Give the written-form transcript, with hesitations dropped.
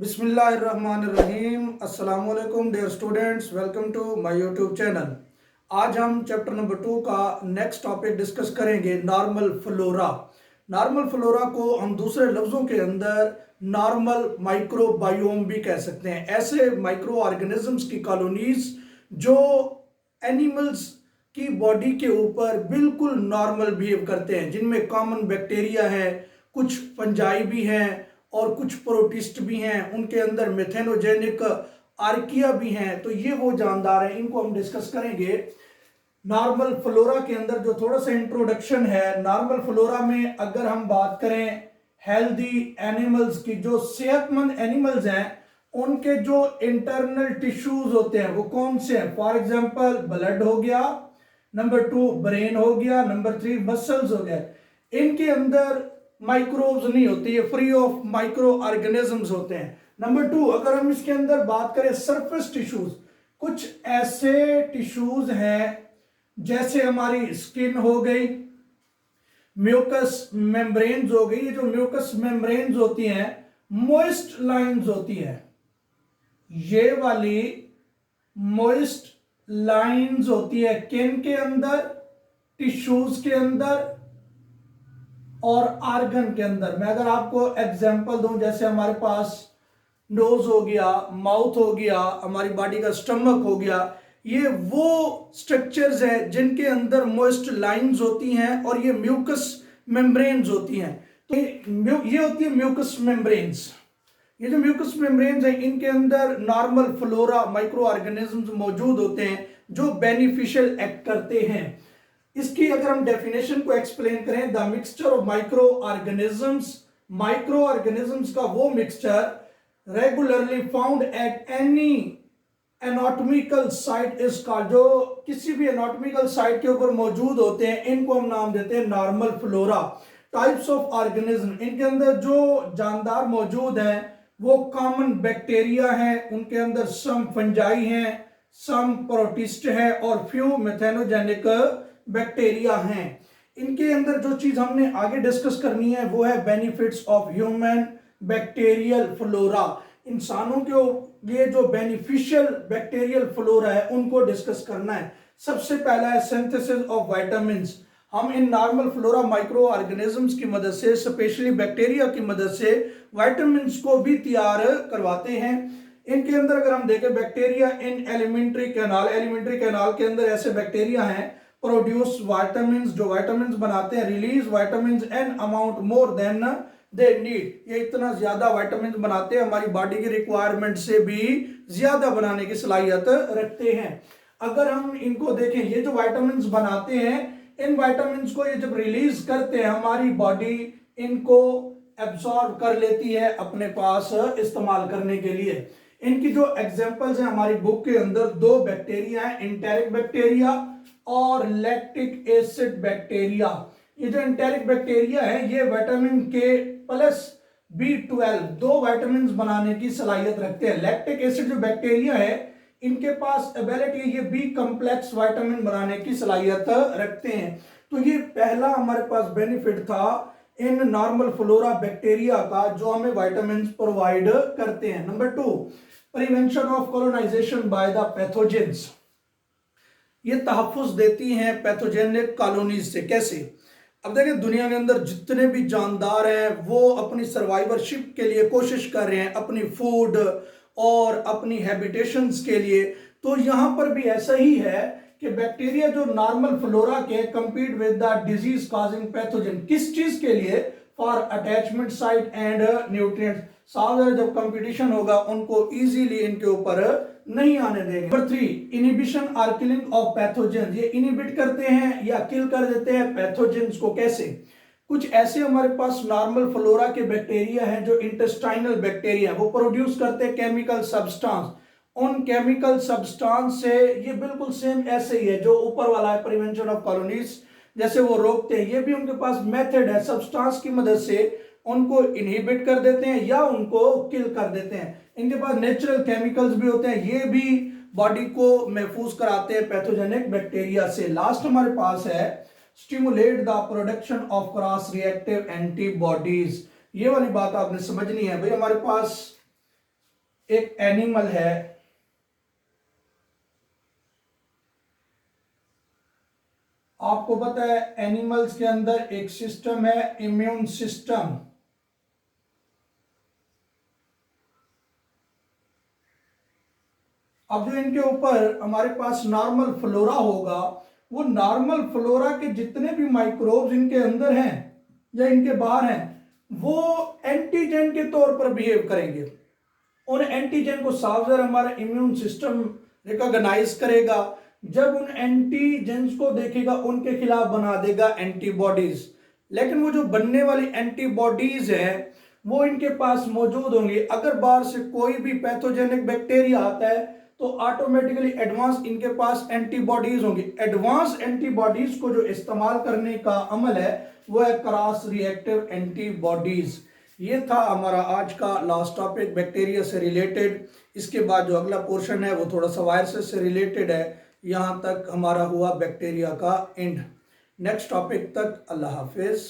बिस्मिल्लाहिर्रहमानिर्रहीम। अस्सलाम वालेकुम dear students, welcome to my YouTube channel. आज हम चैप्टर नंबर 2 का नेक्स्ट टॉपिक डिस्कस करेंगे, नॉर्मल फ्लोरा। नॉर्मल फ्लोरा को हम दूसरे लफ्ज़ों के अंदर नॉर्मल माइक्रोबायोम भी कह सकते हैं। ऐसे माइक्रो ऑर्गेनिजम्स की कॉलोनीज जो एनिमल्स की बॉडी के ऊपर बिल्कुल नॉर्मल बिहेव करते हैं, जिनमें कॉमन बैक्टीरिया है, कुछ फंजाई भी हैं और कुछ प्रोटिस्ट भी हैं, उनके अंदर मेथेनोजेनिक आर्किया भी हैं। तो ये वो जानदार हैं, इनको हम डिस्कस करेंगे। नॉर्मल फ्लोरा के अंदर जो थोड़ा सा इंट्रोडक्शन है, नॉर्मल फ्लोरा में अगर हम बात करें हेल्दी एनिमल्स की, जो सेहतमंद एनिमल्स हैं, उनके जो इंटरनल टिश्यूज होते हैं वो कौन से हैं? फॉर एग्जांपल ब्लड हो गया, नंबर 2 ब्रेन हो गया, नंबर 3 मसल्स हो गया। इनके अंदर माइक्रोब्स नहीं होती है, फ्री ऑफ माइक्रो ऑर्गेनिजम्स होते हैं। नंबर 2, अगर हम इसके अंदर बात करें सरफेस टिश्यूज, कुछ ऐसे टिश्यूज हैं जैसे हमारी स्किन हो गई, म्यूकस मेम्ब्रेन्स हो गई। ये जो म्यूकस मेम्ब्रेन्स होती हैं मॉइस्ट लाइंस होती है, ये वाली मॉइस्ट लाइंस होती है किन के अंदर? टिश्यूज के अंदर और आर्गन के अंदर। मैं अगर आपको एग्जांपल दूं, जैसे हमारे पास नोज हो गया, माउथ हो गया, हमारी बॉडी का स्टमक हो गया, ये वो स्ट्रक्चर्स हैं जिनके अंदर मॉइस्ट लाइंस होती हैं और ये म्यूकस मेम्ब्रेन्स होती हैं। तो ये होती है म्यूकस मेम्ब्रेन्स। ये जो म्यूकस मेम्ब्रेन्स हैं, इनके अंदर नॉर्मल फ्लोरा माइक्रो ऑर्गेनिजम्स मौजूद होते हैं जो बेनिफिशियल एक्ट करते हैं। इसकी अगर हम डेफिनेशन को एक्सप्लेन करें, the mixture of micro organisms का वो mixture regularly found at any anatomical site is called, जो किसी भी एनाटॉमिकल साइट के ऊपर मौजूद होते हैं, इनको हम नाम देते हैं normal flora. Types of organism, इनके अंदर जो जानदार मौजूद हैं वो कॉमन बैक्टीरिया हैं, उनके अंदर सम फंजाई हैं, सम प्रोटिस्ट है और फ्यू मेथेनोजेनिक बैक्टीरिया हैं। इनके अंदर जो चीज हमने आगे डिस्कस करनी है वो है benefits of human bacterial flora. इंसानों के लिए जो बेनिफिशियल बैक्टीरियल फ्लोरा है उनको डिस्कस करना है। सबसे पहला है सिंथेसिस ऑफ विटामिन्स। हम इन नॉर्मल फ्लोरा माइक्रो ऑर्गेनिजम्स की मदद से, स्पेशली बैक्टीरिया की मदद से विटामिन्स को भी तैयार करवाते हैं। इनके अंदर अगर हम देखें बैक्टीरिया इन एलिमेंट्री कैनाल के अंदर ऐसे बैक्टीरिया हैं प्रोड्यूस विटामिन्स, जो विटामिन्स बनाते हैं, release vitamins an amount more than they need. ये इतना ज्यादा विटामिन्स बनाते हैं, हमारी बॉडी की रिक्वायरमेंट से भी ज्यादा बनाने की सलाहियत रखते हैं। अगर हम इनको देखें, ये जो विटामिन्स बनाते हैं, इन विटामिन्स को ये जब रिलीज करते हैं हमारी बॉडी इनको एब्सॉर्ब कर लेती है अपने पास इस्तेमाल करने के लिए। इनकी जो एग्जांपल्स हैं हमारी बुक के अंदर, दो बैक्टीरिया हैं, इंटेरिक बैक्टीरिया और लैक्टिक एसिड बैक्टीरिया। ये जो इंटेरिक बैक्टीरिया है ये विटामिन के प्लस B12 दो विटामिन बनाने की सलाहियत रखते हैं। लैक्टिक एसिड जो बैक्टीरिया है इनके पास एबिलिटी, ये बी कॉम्प्लेक्स विटामिन बनाने की सलाहियत रखते हैं। तो ये पहला हमारे पास बेनिफिट था इन नॉर्मल फ्लोरा बैक्टीरिया का, जो हमें विटामिन प्रोवाइड करते हैं। Number 2, prevention of colonization by the pathogens. ये तहफ़्फ़ुज़ देती हैं पैथोजेनिक कॉलोनीज से। कैसे? अब देखें, दुनिया के अंदर जितने भी जानदार हैं वो अपनी सर्वाइवरशिप के लिए कोशिश कर रहे हैं, अपनी फूड और अपनी हैबिटेशंस के लिए। तो यहाँ पर भी ऐसा ही है कि बैक्टीरिया जो नॉर्मल फ्लोरा के compete with the disease causing pathogen, किस चीज के लिए? For attachment site and nutrients. साथ जब कंपटीशन होगा उनको इजीली इनके ऊपर नहीं आने देंगे। नंबर 3, इनिबिशन और किलिंग ऑफ पैथोजेन। ये इनिबिट करते हैं या किल कर देते हैं पैथोजेंस को। कैसे? कुछ ऐसे हमारे पास नॉर्मल फ्लोरा के बैक्टीरिया हैं जो इंटेस्टाइनल बैक्टीरिया, वो प्रोड्यूस करते हैं केमिकल सब्सटेंस। उन केमिकल सब्सटेंस से ये बिल्कुल सेम ऐसे ही है जो ऊपर वाला है प्रिवेंशन ऑफ कॉलोनीज, जैसे वो रोकते हैं, ये भी उनके पास मेथड है, सब्सटेंस की मदद से उनको इनहिबिट कर देते हैं या उनको किल कर देते हैं। इनके पास नेचुरल केमिकल्स भी होते हैं, ये भी बॉडी को महफूज कराते हैं पैथोजेनिक बैक्टीरिया से। लास्ट हमारे पास है stimulate the production of cross reactive antibodies. ये वाली बात आपने समझनी है भाई। हमारे पास एक एनिमल है, आपको पता है एनिमल्स के अंदर एक सिस्टम है इम्यून सिस्टम। अब जो इनके ऊपर हमारे पास नॉर्मल फ्लोरा होगा, वो नॉर्मल फ्लोरा के जितने भी माइक्रोब्स इनके अंदर हैं या इनके बाहर हैं, वो एंटीजन के तौर पर बिहेव करेंगे। उन एंटीजन को साफ हमारा इम्यून सिस्टम रिकॉग्नाइज करेगा। जब उन एंटीजेंस को देखेगा उनके खिलाफ बना देगा एंटीबॉडीज। लेकिन वो जो बनने वाली एंटीबॉडीज है वो इनके पास मौजूद होंगी। अगर बाहर से कोई भी पैथोजेनिक बैक्टीरिया आता है तो ऑटोमेटिकली एडवांस इनके पास एंटीबॉडीज होंगी। एडवांस एंटीबॉडीज को जो इस्तेमाल करने का अमल है वो है क्रॉस रिएक्टिव एंटीबॉडीज। ये था हमारा आज का लास्ट टॉपिक बैक्टीरिया से रिलेटेड। इसके बाद जो अगला पोर्शन है वो थोड़ा सा वायरसेस से रिलेटेड है। यहाँ तक हमारा हुआ बैक्टीरिया का एंड। नेक्स्ट टॉपिक तक अल्लाह हाफिज।